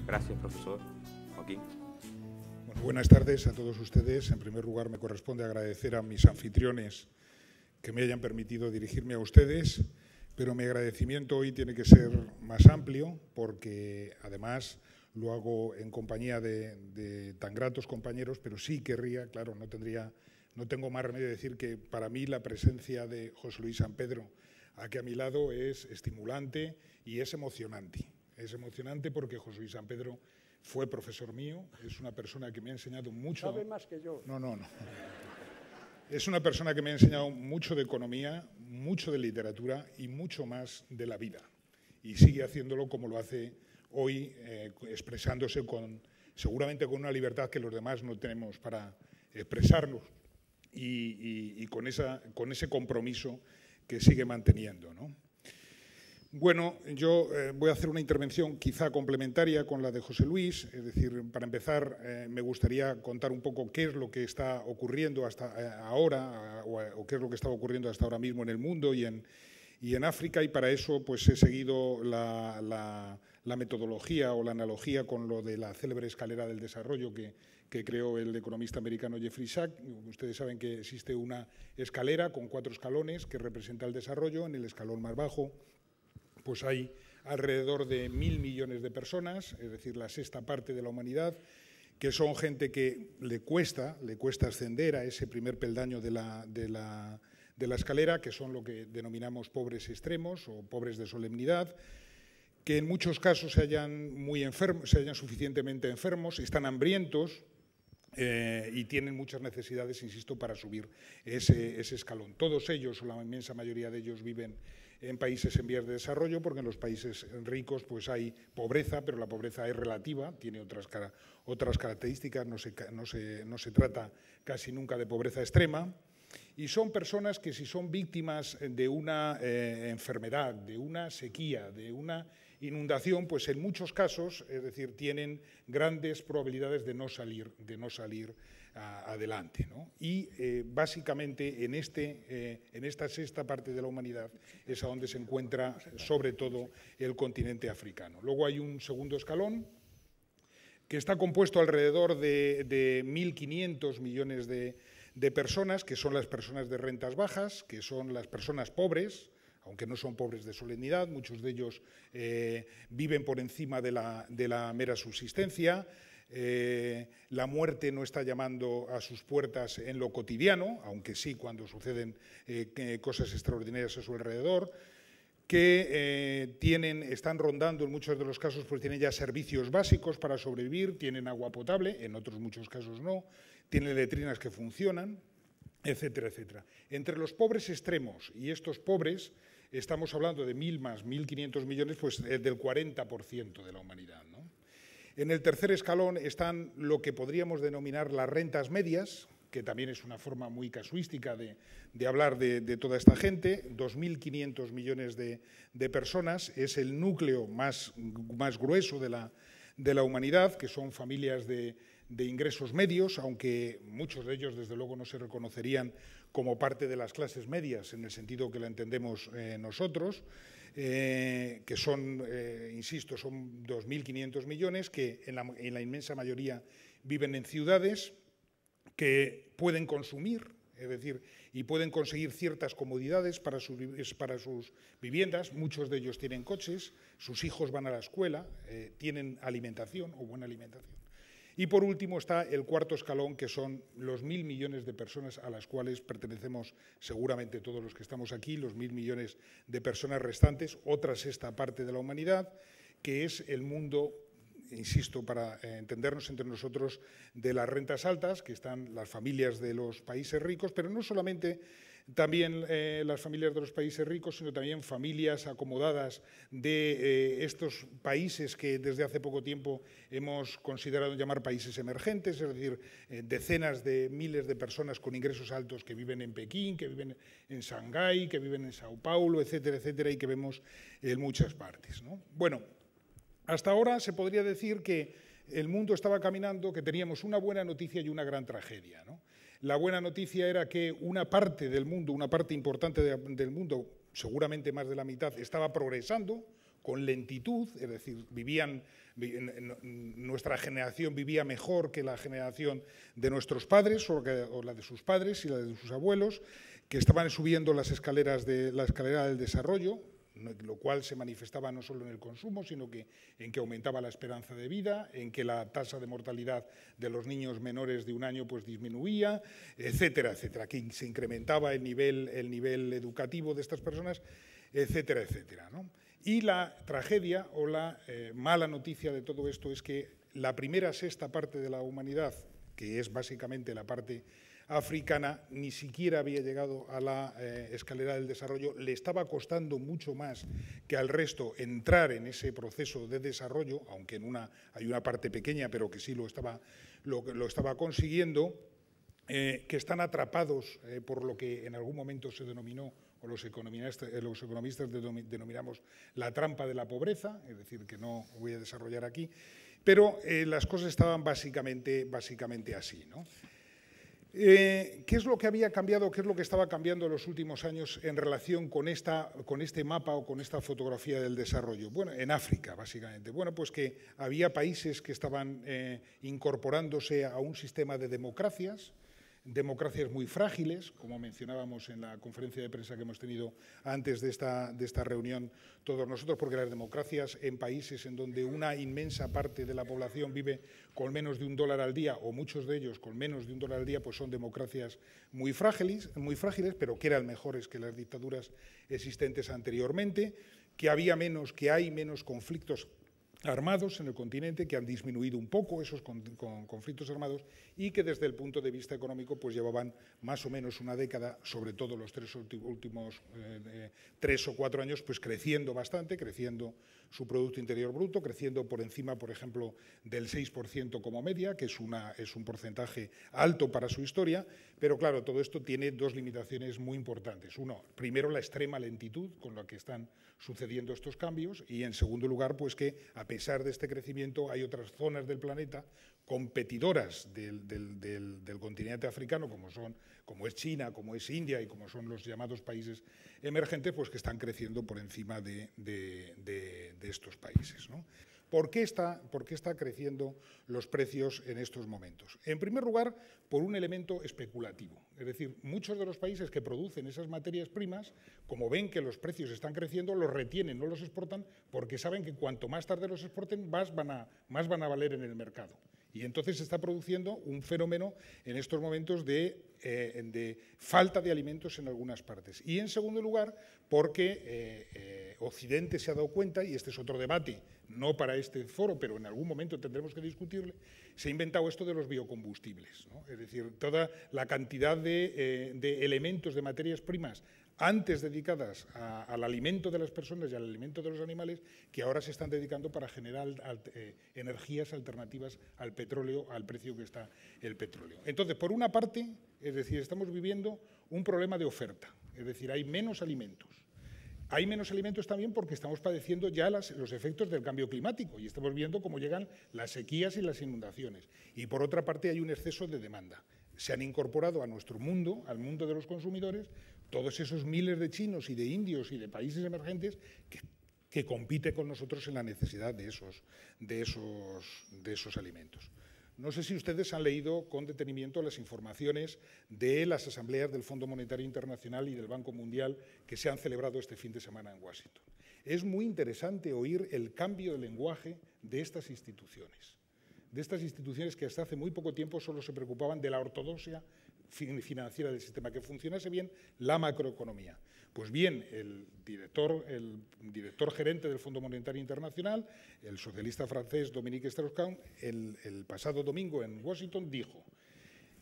Gracias, profesor. Joaquín. Bueno, buenas tardes a todos ustedes. En primer lugar, me corresponde agradecer a mis anfitriones que me hayan permitido dirigirme a ustedes, pero mi agradecimiento hoy tiene que ser más amplio porque, además, lo hago en compañía de tan gratos compañeros, pero sí querría, claro, no tengo más remedio de decir que para mí la presencia de José Luis San Pedro aquí a mi lado es estimulante y es emocionante. Es emocionante porque José Luis San Pedro fue profesor mío, es una persona que me ha enseñado mucho. Sabe más que yo. No. Es una persona que me ha enseñado mucho de economía, mucho de literatura y mucho más de la vida. Y sigue haciéndolo como lo hace hoy, expresándose seguramente con una libertad que los demás no tenemos para expresarnos y con ese compromiso que sigue manteniendo, ¿no? Bueno, yo voy a hacer una intervención quizá complementaria con la de José Luis, es decir, para empezar me gustaría contar un poco qué es lo que está ocurriendo hasta ahora o qué es lo que está ocurriendo hasta ahora mismo en el mundo y en África, y para eso pues he seguido la metodología o la analogía con lo de la célebre escalera del desarrollo que creó el economista americano Jeffrey Sachs. Ustedes saben que existe una escalera con 4 escalones que representa el desarrollo. En el escalón más bajo pues hay alrededor de 1.000 millones de personas, es decir, la sexta parte de la humanidad, que son gente que le cuesta ascender a ese primer peldaño de la escalera, que son lo que denominamos pobres extremos o pobres de solemnidad, que en muchos casos se hallan suficientemente enfermos, están hambrientos y tienen muchas necesidades, insisto, para subir ese escalón. Todos ellos, o la inmensa mayoría de ellos, viven en países en vías de desarrollo, porque en los países ricos pues hay pobreza, pero la pobreza es relativa, tiene otras características, no se trata casi nunca de pobreza extrema, y son personas que, si son víctimas de una enfermedad, de una sequía, de una inundación, pues en muchos casos, es decir, tienen grandes probabilidades de no salir adelante, ¿no? Y básicamente en esta sexta parte de la humanidad es a donde se encuentra sobre todo el continente africano. Luego hay un segundo escalón que está compuesto alrededor de 1.500 millones de personas, que son las personas de rentas bajas, que son las personas pobres, aunque no son pobres de solemnidad, muchos de ellos viven por encima de la mera subsistencia. La muerte no está llamando a sus puertas en lo cotidiano, aunque sí cuando suceden cosas extraordinarias a su alrededor, que están rondando en muchos de los casos, pues tienen ya servicios básicos para sobrevivir, tienen agua potable, en otros muchos casos no, tienen letrinas que funcionan, etcétera, etcétera. Entre los pobres extremos y estos pobres, estamos hablando de 1.000 más 1.500 millones, pues del 40% de la humanidad, ¿no? En el tercer escalón están lo que podríamos denominar las rentas medias, que también es una forma muy casuística de hablar de toda esta gente, 2.500 millones de personas, es el núcleo más grueso de la humanidad, que son familias de ingresos medios, aunque muchos de ellos desde luego no se reconocerían como parte de las clases medias en el sentido que la entendemos nosotros, que son, insisto, son 2.500 millones que en la inmensa mayoría viven en ciudades, que pueden consumir, es decir, y pueden conseguir ciertas comodidades para sus viviendas. Muchos de ellos tienen coches, sus hijos van a la escuela, tienen alimentación o buena alimentación. Y por último está el cuarto escalón, que son los 1.000 millones de personas a las cuales pertenecemos seguramente todos los que estamos aquí, los 1.000 millones de personas restantes, otra sexta parte de la humanidad, que es el mundo, insisto, para entendernos entre nosotros, de las rentas altas, que están las familias de los países ricos, pero no solamente también las familias de los países ricos, sino también familias acomodadas de estos países que desde hace poco tiempo hemos considerado llamar países emergentes, es decir, decenas de miles de personas con ingresos altos que viven en Pekín, que viven en Shanghái, que viven en Sao Paulo, etcétera, etcétera, y que vemos en muchas partes, ¿no? Bueno, hasta ahora se podría decir que el mundo estaba caminando, que teníamos una buena noticia y una gran tragedia, ¿no? La buena noticia era que una parte del mundo, una parte importante del mundo, seguramente más de la mitad, estaba progresando con lentitud, es decir, nuestra generación vivía mejor que la generación de nuestros padres o la de sus padres y la de sus abuelos, que estaban subiendo la escalera del desarrollo, lo cual se manifestaba no solo en el consumo, sino en que aumentaba la esperanza de vida, en que la tasa de mortalidad de los niños menores de 1 año pues disminuía, etcétera, etcétera, que se incrementaba el nivel educativo de estas personas, etcétera, etcétera, ¿no? Y la tragedia o la mala noticia de todo esto es que la primera sexta parte de la humanidad, que es básicamente la parte africana, ni siquiera había llegado a la escalera del desarrollo, le estaba costando mucho más que al resto entrar en ese proceso de desarrollo, aunque hay una parte pequeña, pero que sí lo estaba consiguiendo, que están atrapados por lo que en algún momento se denominó, o los economistas denominamos la trampa de la pobreza, es decir, que no voy a desarrollar aquí, pero las cosas estaban básicamente así, ¿no? ¿Qué es lo que había cambiado, qué es lo que estaba cambiando en los últimos años en relación con este mapa o con esta fotografía del desarrollo? Bueno, en África, básicamente. Bueno, pues que había países que estaban incorporándose a un sistema de democracias muy frágiles, como mencionábamos en la conferencia de prensa que hemos tenido antes de esta reunión todos nosotros, porque las democracias en países en donde una inmensa parte de la población vive con menos de $1 al día, o muchos de ellos con menos de $1 al día, pues son democracias muy frágiles, pero que eran mejores que las dictaduras existentes anteriormente, que hay menos conflictos armados en el continente, que han disminuido un poco esos conflictos armados y que desde el punto de vista económico pues llevaban más o menos una década, sobre todo los últimos 3 o 4 años, pues creciendo bastante, creciendo su Producto Interior Bruto, creciendo por encima, por ejemplo, del 6% como media, que es un porcentaje alto para su historia, pero claro, todo esto tiene 2 limitaciones muy importantes. Primero, la extrema lentitud con la que están sucediendo estos cambios, y en segundo lugar, pues que a pesar de este crecimiento hay otras zonas del planeta competidoras del continente africano, como es China, como es India y como son los llamados países emergentes, pues que están creciendo por encima de estos países, ¿no? ¿Por qué está creciendo los precios en estos momentos? En primer lugar, por un elemento especulativo. Es decir, muchos de los países que producen esas materias primas, como ven que los precios están creciendo, los retienen, no los exportan, porque saben que cuanto más tarde los exporten, más van a valer en el mercado. Y entonces se está produciendo un fenómeno en estos momentos de falta de alimentos en algunas partes. Y en segundo lugar, porque Occidente se ha dado cuenta, y este es otro debate, no para este foro, pero en algún momento tendremos que discutirle, se ha inventado esto de los biocombustibles, ¿no? Es decir, toda la cantidad de elementos, de materias primas, antes dedicadas al alimento de las personas y al alimento de los animales, que ahora se están dedicando para generar energías alternativas al petróleo, al precio que está el petróleo. Entonces, por una parte, es decir, estamos viviendo un problema de oferta, es decir, hay menos alimentos. Hay menos alimentos también porque estamos padeciendo ya los efectos del cambio climático y estamos viendo cómo llegan las sequías y las inundaciones. Y por otra parte hay un exceso de demanda. Se han incorporado a nuestro mundo, al mundo de los consumidores, todos esos miles de chinos y de indios y de países emergentes que compiten con nosotros en la necesidad de esos alimentos. No sé si ustedes han leído con detenimiento las informaciones de las asambleas del Fondo Monetario Internacional y del Banco Mundial que se han celebrado este fin de semana en Washington. Es muy interesante oír el cambio de lenguaje de estas instituciones que hasta hace muy poco tiempo solo se preocupaban de la ortodoxia financiera del sistema, que funcionase bien la macroeconomía. Pues bien, el director gerente del Fondo Monetario Internacional, el socialista francés Dominique Strauss-Kahn, el pasado domingo en Washington dijo,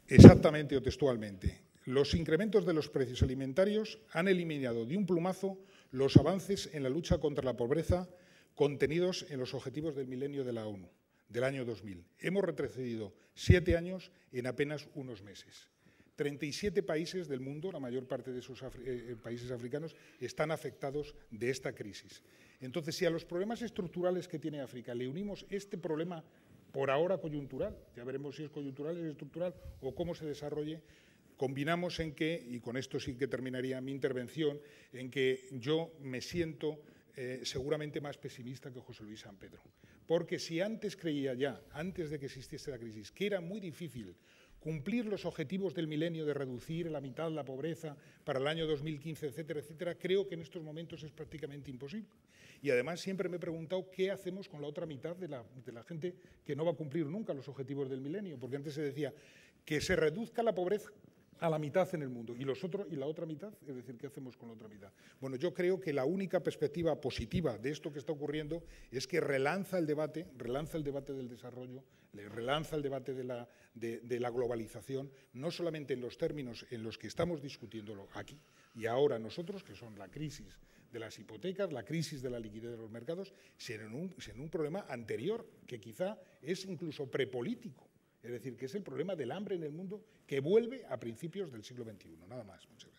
exactamente o textualmente, los incrementos de los precios alimentarios han eliminado de un plumazo los avances en la lucha contra la pobreza contenidos en los objetivos del milenio de la ONU del año 2000. Hemos retrocedido 7 años en apenas unos meses. 37 países del mundo, la mayor parte de esos países africanos, están afectados de esta crisis. Entonces, si a los problemas estructurales que tiene África le unimos este problema por ahora coyuntural, ya veremos si es coyuntural, es estructural o cómo se desarrolle, combinamos en que, y con esto sí que terminaría mi intervención, en que yo me siento seguramente más pesimista que José Luis San Pedro. Porque si antes creía ya, antes de que existiese la crisis, que era muy difícil cumplir los objetivos del milenio de reducir a la mitad la pobreza para el año 2015, etcétera, etcétera, creo que en estos momentos es prácticamente imposible. Y además siempre me he preguntado qué hacemos con la otra mitad de la gente que no va a cumplir nunca los objetivos del milenio, porque antes se decía que se reduzca la pobreza a la mitad en el mundo. ¿Y la otra mitad? Es decir, ¿qué hacemos con la otra mitad? Bueno, yo creo que la única perspectiva positiva de esto que está ocurriendo es que relanza el debate del desarrollo, relanza el debate de la globalización, no solamente en los términos en los que estamos discutiéndolo aquí y ahora nosotros, que son la crisis de las hipotecas, la crisis de la liquidez de los mercados, sino en un problema anterior, que quizá es incluso prepolítico. Es decir, que es el problema del hambre en el mundo que vuelve a principios del siglo XXI. Nada más. Muchas gracias.